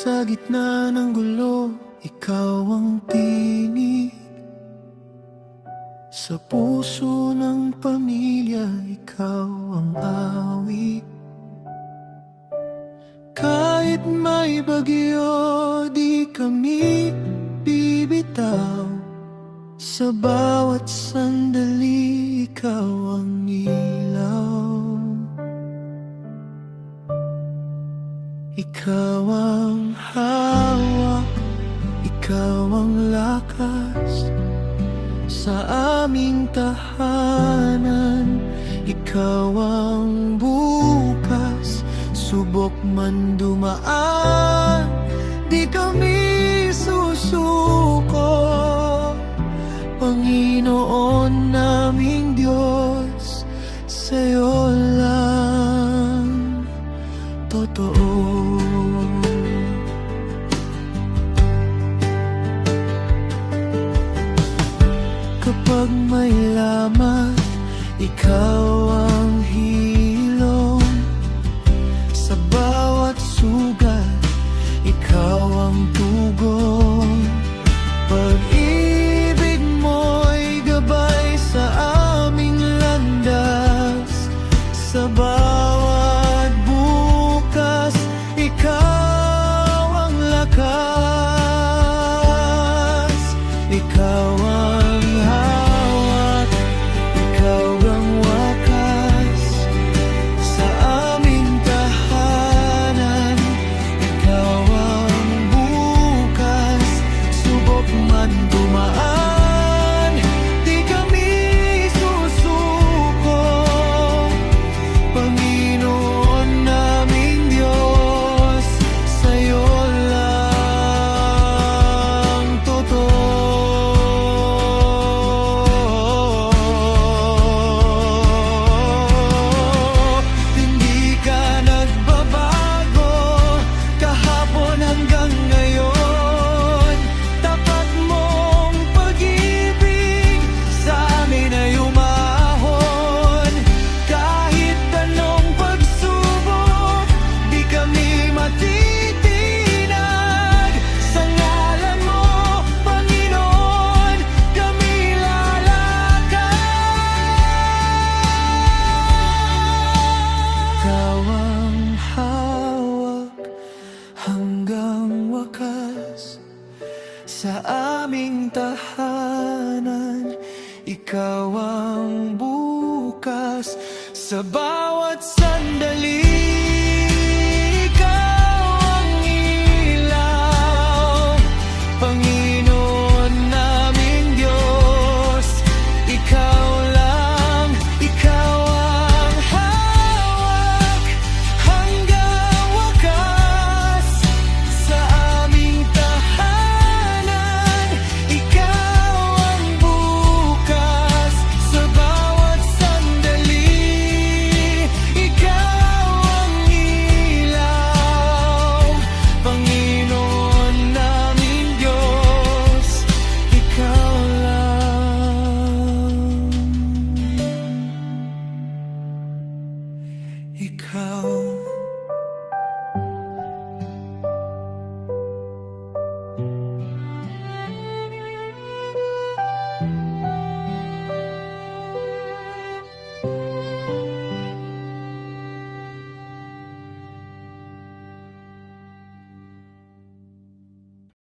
Sa gitna ng gulo, ikaw ang tinig. Sa puso ng pamilya, ikaw ang awit. Kahit may bagyo, di kami bibitaw. Sa bawat sandali, ikaw ang ilaw. Ikaw ang hawak, ikaw ang lakas sa aming tahanan. Ikaw ang bukas, subok man dumaan, di kami susuko. Panginoon naming Diyos, sa'yo lang totoo. Kapag may lamat, ikaw ang hilom. Sa bawat sugat, ikaw ang tugon. Pag-ibig mo'y gabay sa aming landas. Sa bawat bukas, ikaw ang lakas. Ikaw ang hawak, ikaw ang wakas sa aming tahanan. Ikaw ang bukas, subok man dumaan, di kami susuko. Panginoon naming Diyos, sa'yo lang totoo. Hindi ka nagbabago, kahapon hanggang ngayon. Tapat mong pag-ibig sa amin ay umahon. Kahit anong pagsubok, di kami matitinag. Sa ngalan mo, Panginoon, kami lalakad. Ikaw ang hawak hanggang wakas sa aming tahanan. Ikaw